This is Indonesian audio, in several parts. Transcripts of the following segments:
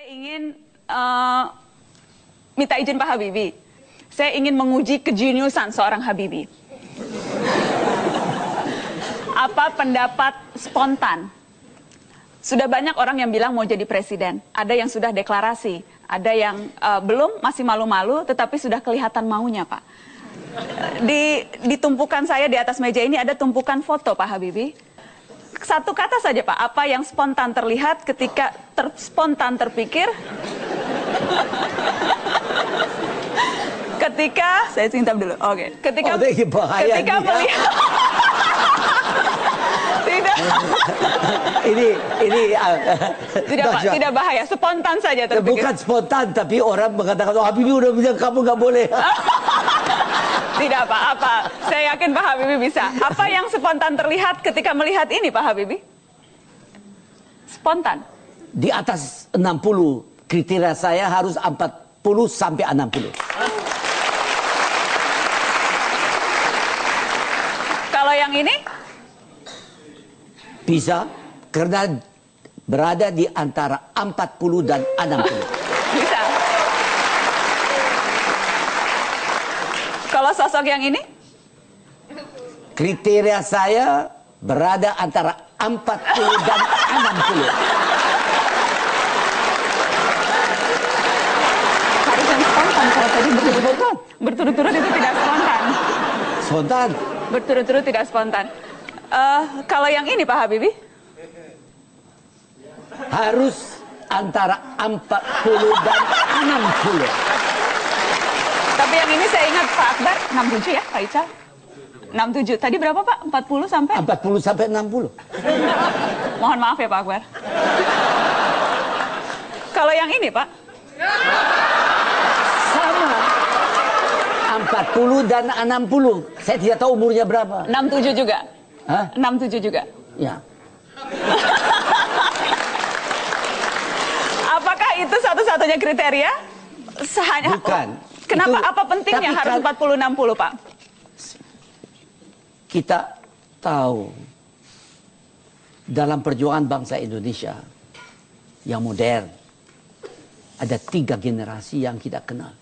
Saya ingin minta izin Pak Habibie. Saya ingin menguji kejeniusan seorang Habibie. Apa pendapat spontan? Sudah banyak orang yang bilang mau jadi presiden. Ada yang sudah deklarasi. Ada yang belum, masih malu-malu, tetapi sudah kelihatan maunya, Pak. Di tumpukan saya di atas meja ini ada tumpukan foto Pak Habibie. Satu kata saja Pak, apa yang spontan terlihat ketika spontan terpikir ketika saya singtap dulu. Oke. Ketika melihat tidak ini tidak bahaya, spontan saja terpikir. Bukan spontan, tapi orang mengatakan, oh Habibie udah bilang kamu nggak boleh. Tidak Pak, apa? Saya yakin Pak Habibie bisa. Apa yang spontan terlihat ketika melihat ini Pak Habibie? Spontan. Di atas 60, kriteria saya harus 40 sampai 60. Kalau yang ini? Bisa, karena berada di antara 40 dan 60. Bisa. Kalau sosok yang ini? Kriteria saya berada antara 40 dan 60. Harus yang spontan. Kalau tadi berturut-turut itu tidak spontan. Spontan? Berturut-turut tidak spontan. Kalau yang ini Pak Habibie? Harus antara 40 dan 60. Tapi yang ini saya ingat Pak Akbar 67 ya Pak Ical? 67. Tadi berapa Pak? 40 sampai? 40 sampai 60. Mohon maaf ya Pak Akbar. Kalau yang ini Pak? Sama. 40 dan 60. Saya tidak tahu umurnya berapa. 67 juga? Hah? 67 juga? Ya. Apakah itu satu-satunya kriteria? Bukan. Kenapa? Itu, apa pentingnya harus 40-60 Pak? Kita tahu dalam perjuangan bangsa Indonesia yang modern ada 3 generasi yang kita kenal.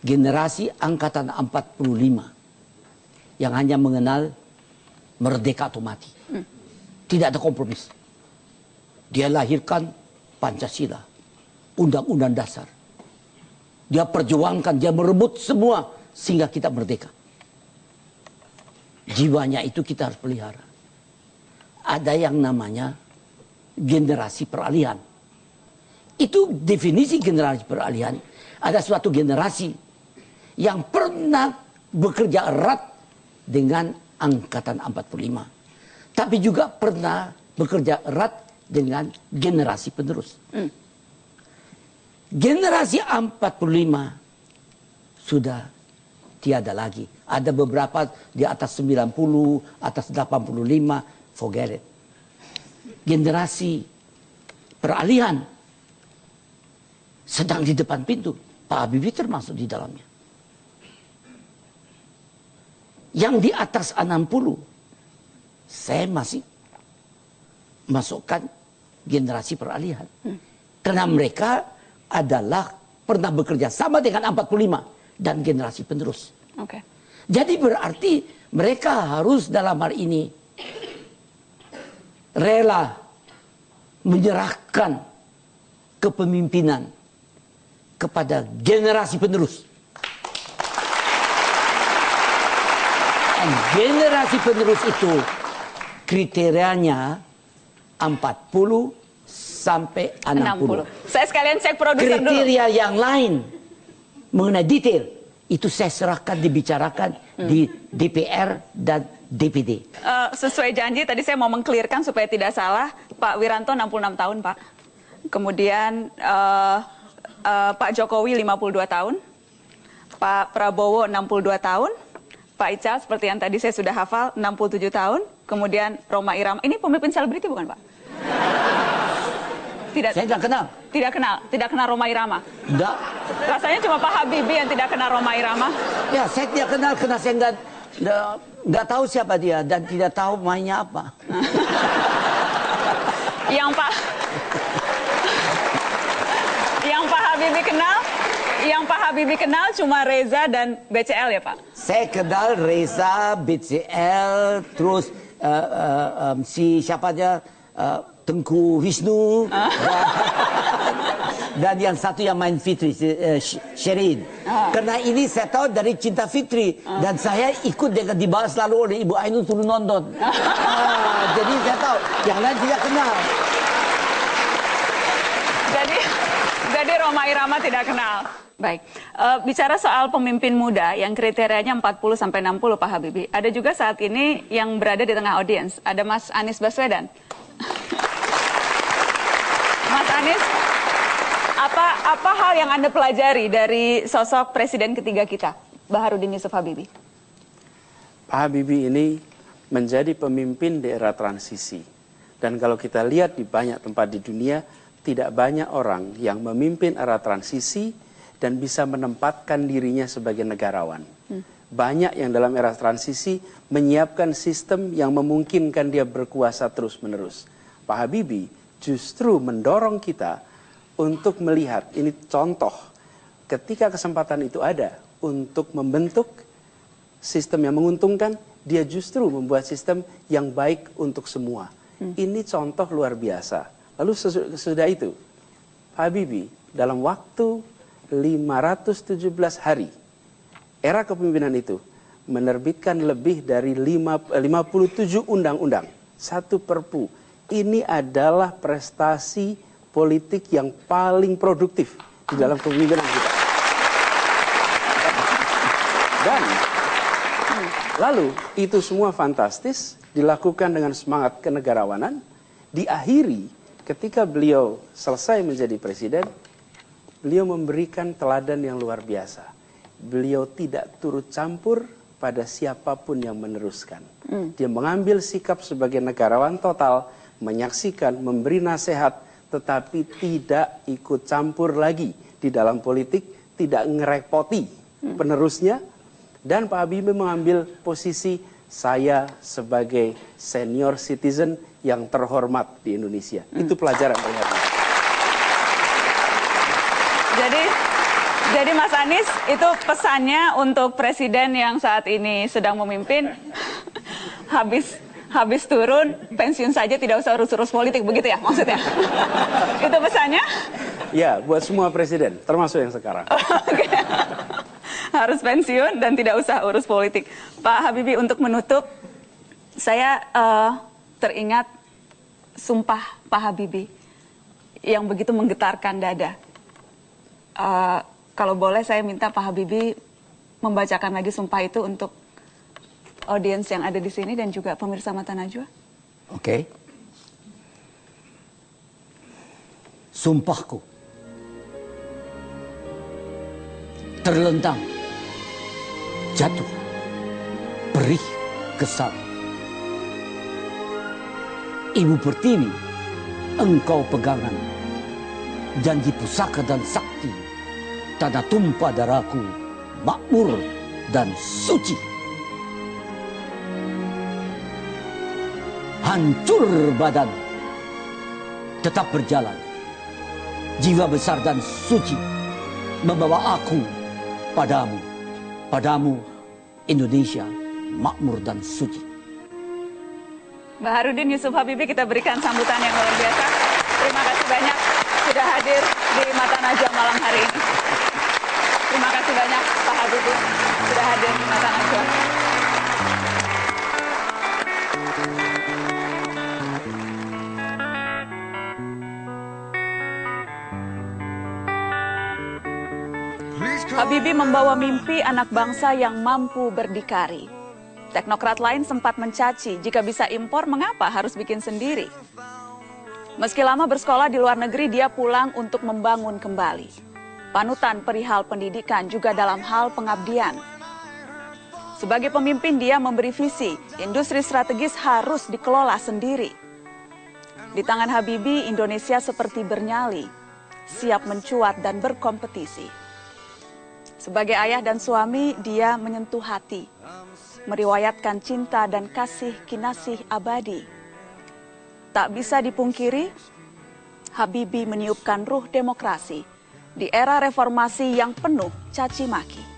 Generasi angkatan 45 yang hanya mengenal merdeka atau mati. Tidak ada kompromis. Dia lahirkan Pancasila, Undang-Undang Dasar. Dia perjuangkan, dia merebut semua sehingga kita merdeka. Jiwanya itu kita harus pelihara. Ada yang namanya generasi peralihan. Itu definisi generasi peralihan. Ada suatu generasi yang pernah bekerja erat dengan angkatan 45. Tapi juga pernah bekerja erat dengan generasi penerus. Generasi 45 sudah tiada lagi. Ada beberapa di atas 90, atas 85, forget it. Generasi peralihan sedang di depan pintu. Pak Habibie termasuk di dalamnya. Yang di atas 60, saya masih masukkan generasi peralihan. Karena mereka adalah pernah bekerja sama dengan 45 dan generasi penerus. Oke. Jadi berarti mereka harus dalam hal ini rela menyerahkan kepemimpinan kepada generasi penerus. Dan generasi penerus itu kriterianya 40 sampai 60. Saya sekalian cek produser dulu. Kriteria yang lain mengenai detail itu saya serahkan dibicarakan di DPR dan DPD. Sesuai janji tadi saya mau mengklirkan supaya tidak salah. Pak Wiranto 66 tahun Pak. Kemudian Pak Jokowi 52 tahun. Pak Prabowo 62 tahun. Pak Ical seperti yang tadi saya sudah hafal 67 tahun. Kemudian Rhoma Irama. Ini pemimpin selebriti bukan Pak? Saya tidak kenal. Tidak kenal Rhoma Irama. Tidak. Rasanya cuma Pak Habibie yang tidak kenal Rhoma Irama. Ya, saya tidak kenal karena saya nggak tahu siapa dia dan tidak tahu mainnya apa. Yang Pak Habibie kenal, yang Pak Habibie kenal cuma Reza dan BCL ya Pak? Saya kenal Reza, BCL, terus si siapa aja, Tengku Wisnu, dan yang satu yang main Fitri, Sherin. Karena ini saya tahu dari Cinta Fitri, dan saya ikut dengan dibawa selalu oleh Ibu Ainun suruh nonton. Jadi saya tahu, yang lain tidak kenal. Jadi Rhoma Irama tidak kenal. Baik, bicara soal pemimpin muda yang kriterianya 40-60 Pak Habibie, ada juga saat ini yang berada di tengah audiens, ada Mas Anies Baswedan. Mas Anies, apa hal yang Anda pelajari dari sosok presiden ketiga kita, Baharudin Yusuf Habibie? Pak Habibie ini menjadi pemimpin di era transisi. Dan kalau kita lihat di banyak tempat di dunia, tidak banyak orang yang memimpin era transisi dan bisa menempatkan dirinya sebagai negarawan. Banyak yang dalam era transisi menyiapkan sistem yang memungkinkan dia berkuasa terus-menerus. Pak Habibie justru mendorong kita untuk melihat, ini contoh, ketika kesempatan itu ada untuk membentuk sistem yang menguntungkan, dia justru membuat sistem yang baik untuk semua. Ini contoh luar biasa. Lalu sesudah itu, Pak Habibie dalam waktu 517 hari, era kepemimpinan itu, menerbitkan lebih dari 57 undang-undang, 1 perpu. Ini adalah prestasi politik yang paling produktif di dalam kepemimpinan kita. Dan lalu itu semua fantastis, dilakukan dengan semangat kenegarawanan, diakhiri ketika beliau selesai menjadi presiden, beliau memberikan teladan yang luar biasa. Beliau tidak turut campur pada siapapun yang meneruskan. Dia mengambil sikap sebagai negarawan total, menyaksikan, memberi nasihat, tetapi tidak ikut campur lagi di dalam politik, tidak ngerepoti penerusnya. Dan Pak Habibie mengambil posisi, saya sebagai senior citizen yang terhormat di Indonesia. Itu pelajaran ternyata. Jadi Mas Anies, itu pesannya untuk presiden yang saat ini sedang memimpin, habis turun, pensiun saja, tidak usah urus-urus politik, begitu ya maksudnya? Itu pesannya? Ya, buat semua presiden, termasuk yang sekarang. Oke. Harus pensiun dan tidak usah urus politik. Pak Habibie, untuk menutup, saya teringat sumpah Pak Habibie yang begitu menggetarkan dada. Kalau boleh saya minta Pak Habibie membacakan lagi sumpah itu untuk audiens yang ada di sini dan juga pemirsa Mata Najwa. Oke. Sumpahku terlentang, jatuh, perih, kesal. Ibu Pertiwi, engkau pegangan, janji pusaka dan sakti, tanah tumpah darahku, makmur dan suci. Hancur badan, tetap berjalan, jiwa besar dan suci, membawa aku padamu Indonesia, makmur dan suci. Baharudin Yusuf Habibie, kita berikan sambutan yang luar biasa. Terima kasih banyak sudah hadir di Mata Najwa malam hari ini. Terima kasih banyak Pak Habibie sudah hadir di Mata Najwa. Habibie membawa mimpi anak bangsa yang mampu berdikari. Teknokrat lain sempat mencaci, jika bisa impor mengapa harus bikin sendiri? Meski lama bersekolah di luar negeri, dia pulang untuk membangun kembali. Panutan perihal pendidikan juga dalam hal pengabdian. Sebagai pemimpin, dia memberi visi, industri strategis harus dikelola sendiri. Di tangan Habibie, Indonesia seperti bernyali, siap mencuat dan berkompetisi. Sebagai ayah dan suami, dia menyentuh hati, meriwayatkan cinta dan kasih kinasih abadi. Tak bisa dipungkiri, Habibie meniupkan ruh demokrasi di era reformasi yang penuh caci maki.